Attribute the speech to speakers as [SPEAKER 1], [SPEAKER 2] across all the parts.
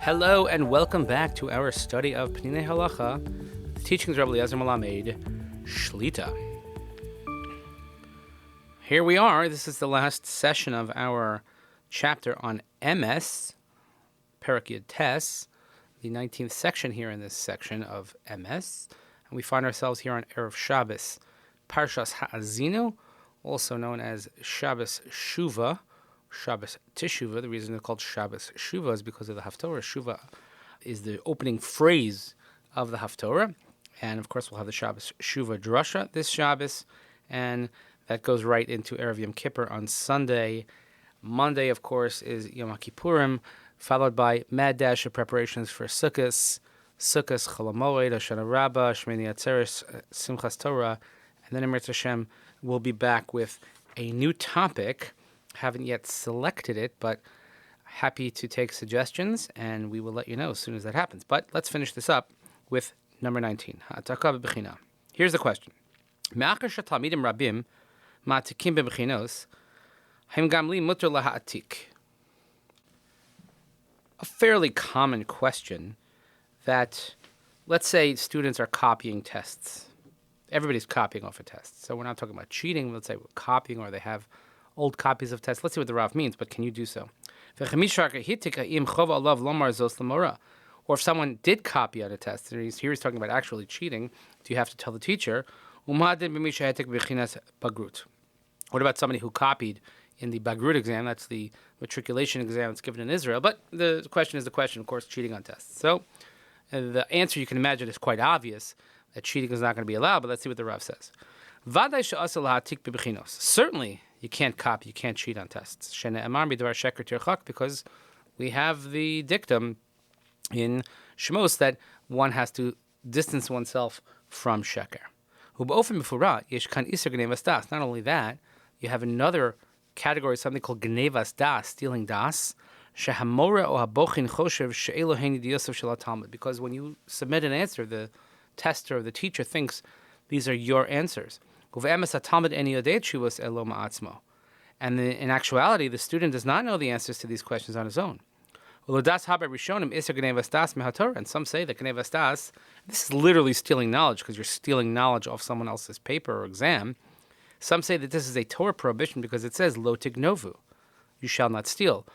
[SPEAKER 1] Hello and welcome back to our study of Peninei Halacha, the teachings of Rav Eliezer Melamed Shlit. Here we are. This is the last session of our chapter on Emet, Perek Yud Tes, the 19th section here in this section of Emet. And we find ourselves here on Erev Shabbos, Parshas Ha'azinu, also known as Shabbos Shuvah, Shabbos Teshuvah. The reason it's called Shabbos Shuvah is because of the Haftorah. Shuvah is the opening phrase of the Haftorah. And of course, we'll have the Shabbos Shuvah Drasha this Shabbos. And that goes right into Erev Yom Kippur on Sunday. Monday, of course, is Yom Kippurim, followed by mad dash of preparations for Sukkot, Chol HaMoed, Hoshana Rabbah, Shmini Atzeres, Simchas Torah. And then Emet Hashem will be back with a new topic. Haven't yet selected it, but happy to take suggestions, and we will let you know as soon as that happens. But let's finish this up with number 19. Here's the question. A fairly common question that, let's say, students are copying tests. Everybody's copying off a test. So we're not talking about cheating. Let's say we're copying, or they have old copies of tests. Let's see what the Rav means, but can you do so? Or if someone did copy on a test, and here he's talking about actually cheating, do you have to tell the teacher? What about somebody who copied in the Bagrut exam? That's the matriculation exam that's given in Israel. But the question is the question, of course, cheating on tests. So the answer you can imagine is quite obvious, that cheating is not going to be allowed, but let's see what the Rav says. Certainly, you can't copy, you can't cheat on tests. Because we have the dictum in Shemos that one has to distance oneself from sheker. Not only that, you have another category, something called gnevas das, stealing das. Because when you submit an answer, the tester or the teacher thinks these are your answers. And in actuality, the student does not know the answers to these questions on his own. And some say that gnevas das, this is literally stealing knowledge, because you're stealing knowledge off someone else's paper or exam. Some say that this is a Torah prohibition because it says lo tignovu, you shall not steal.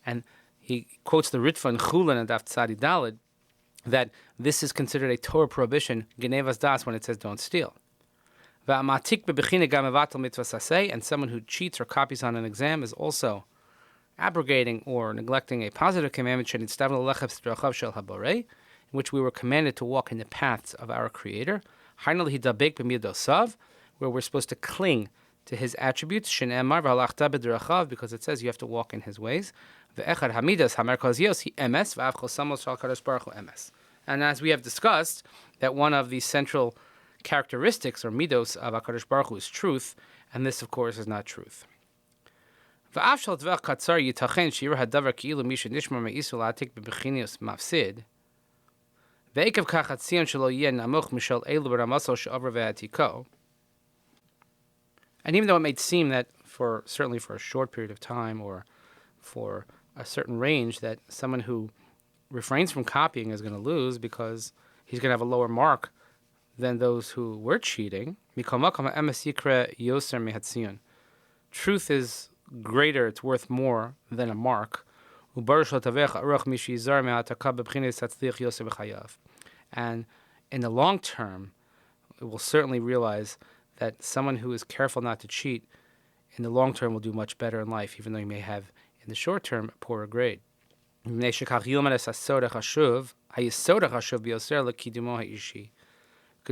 [SPEAKER 1] And he quotes the Ritva in Chulin and Daf Tzadi Daled, that this is considered a Torah prohibition, gnevas das, when it says don't steal. And someone who cheats or copies on an exam is also abrogating or neglecting a positive commandment, in which we were commanded to walk in the paths of our Creator, where we're supposed to cling to His attributes, because it says you have to walk in His ways. And as we have discussed, that one of the central characteristics or midos of HaKadosh Baruch Hu is truth, and this, of course, is not truth. Even though it may seem that certainly for a short period of time or for a certain range, that someone who refrains from copying is going to lose because he's going to have a lower mark than those who were cheating. Truth is greater, it's worth more than a mark. And in the long term, it will certainly realize that someone who is careful not to cheat, in the long term will do much better in life, even though he may have, in the short term, a poorer grade. Because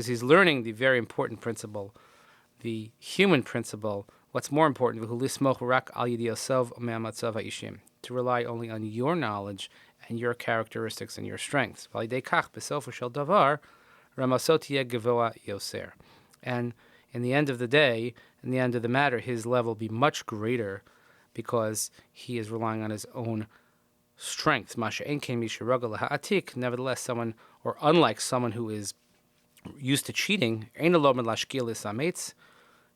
[SPEAKER 1] he's learning the very important principle, the human principle. What's more important, to rely only on your knowledge and your characteristics and your strengths. And in the end of the day, in the end of the matter, his level will be much greater because he is relying on his own strength. Nevertheless, someone, or unlike someone who is used to cheating,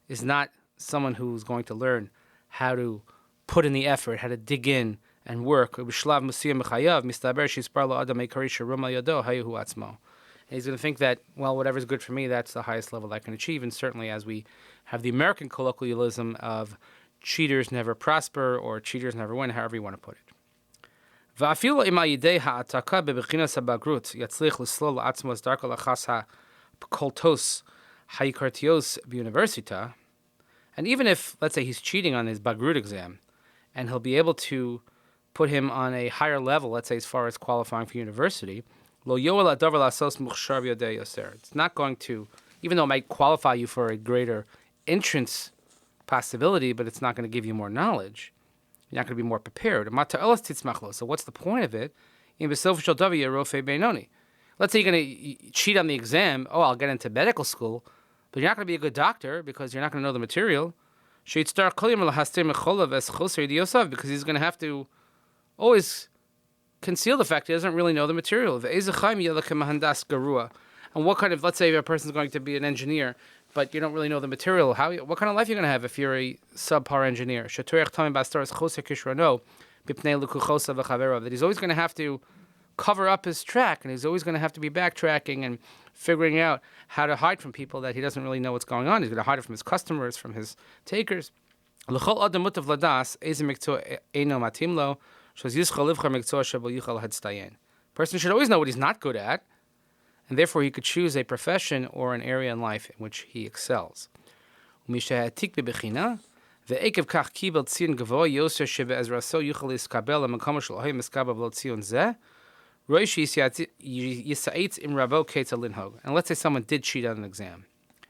[SPEAKER 1] is not someone who's going to learn how to put in the effort, how to dig in and work. And he's going to think that, well, whatever's good for me, that's the highest level I can achieve. And certainly as we have the American colloquialism of cheaters never prosper or cheaters never win, however you want to put it. And even if, let's say, he's cheating on his Bagrut exam, and he'll be able to put him on a higher level, let's say as far as qualifying for university, it's not going to, even though it might qualify you for a greater entrance possibility, but it's not going to give you more knowledge. You're not going to be more prepared. So what's the point of it? Let's say you're going to cheat on the exam. Oh, I'll get into medical school, but you're not going to be a good doctor because you're not going to know the material. Because he's going to have to always conceal the fact he doesn't really know the material. And what kind of, let's say a person's going to be an engineer, but you don't really know the material. What kind of life are you going to have if you're a subpar engineer? That he's always going to have to cover up his track, and he's always going to have to be backtracking and figuring out how to hide from people that he doesn't really know what's going on. He's going to hide it from his customers, from his takers. Person should always know what he's not good at, and therefore he could choose a profession or an area in life in which he excels. And let's say someone did cheat on an exam,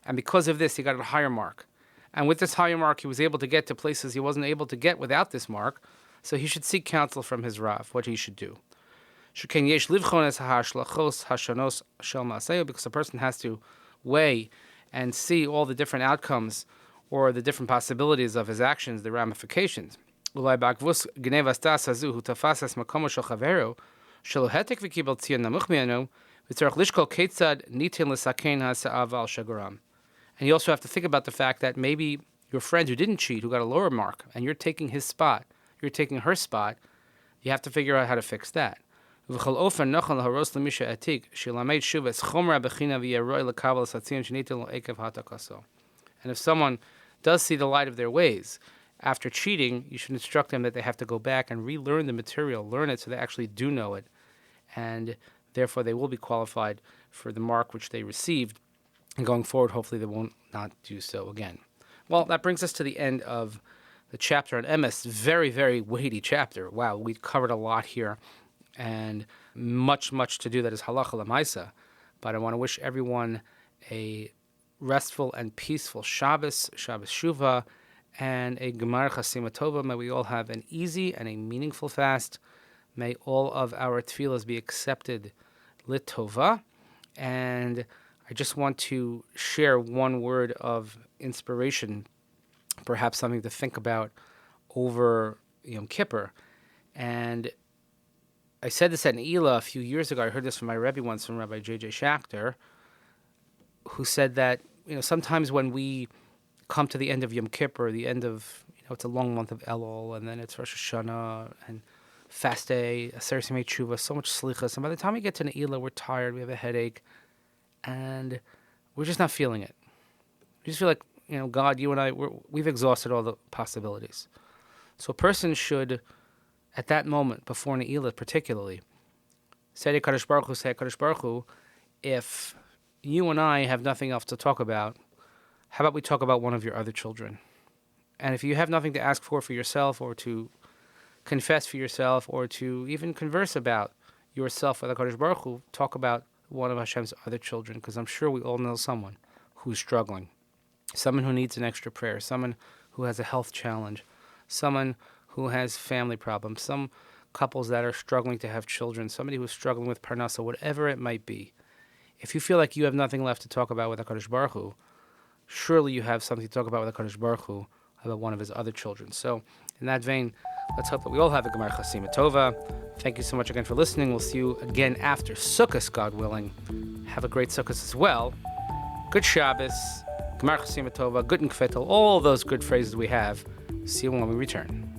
[SPEAKER 1] and because of this he got a higher mark. And with this higher mark he was able to get to places he wasn't able to get without this mark, so he should seek counsel from his Rav, what he should do. Because a person has to weigh and see all the different outcomes or the different possibilities of his actions, the ramifications. And you also have to think about the fact that maybe your friend who didn't cheat, who got a lower mark, and you're taking his spot, you're taking her spot, you have to figure out how to fix that. And if someone does see the light of their ways after cheating, you should instruct them that they have to go back and relearn the material, learn it so they actually do know it, and therefore they will be qualified for the mark which they received. And going forward, hopefully they won't not do so again. Well, that brings us to the end of the chapter on Emes. Very, very weighty chapter. Wow, we covered a lot here, and much to do that is Halacha L'Maisa. But I want to wish everyone a restful and peaceful Shabbos Shuvah, and a Gemar Chasima Tova. May we all have an easy and a meaningful fast. May all of our tefillas be accepted Litova. And I just want to share one word of inspiration, perhaps something to think about over Yom Kippur. And I said this at Ne'ilah a few years ago. I heard this from my Rebbe once, from Rabbi J.J. Schachter, who said that, sometimes when we come to the end of Yom Kippur, the end of, it's a long month of Elul, and then it's Rosh Hashanah, and fast day, Aser Simei Tshuva, so much slichas, and by the time we get to Ne'ilah, we're tired, we have a headache, and we're just not feeling it. We just feel like, God, you and I, we've exhausted all the possibilities. So a person should, at that moment, before Ne'ilah particularly, say to Kadosh Baruch Hu, if you and I have nothing else to talk about, how about we talk about one of your other children? And if you have nothing to ask for yourself, or to confess for yourself, or to even converse about yourself with HaKadosh Baruch Hu, talk about one of Hashem's other children, because I'm sure we all know someone who's struggling, someone who needs an extra prayer, someone who has a health challenge, someone who has family problems, some couples that are struggling to have children, somebody who's struggling with parnasa, whatever it might be. If you feel like you have nothing left to talk about with HaKadosh Baruch Hu, surely you have something to talk about with HaKadosh Baruch Hu, about one of his other children. So, in that vein, let's hope that we all have a Gemar Chasima Tova. Thank you so much again for listening. We'll see you again after Sukkot, God willing. Have a great Sukkot as well. Good Shabbos, Gemar Chasima Tova, good Nkfetel, all those good phrases we have. See you when we return.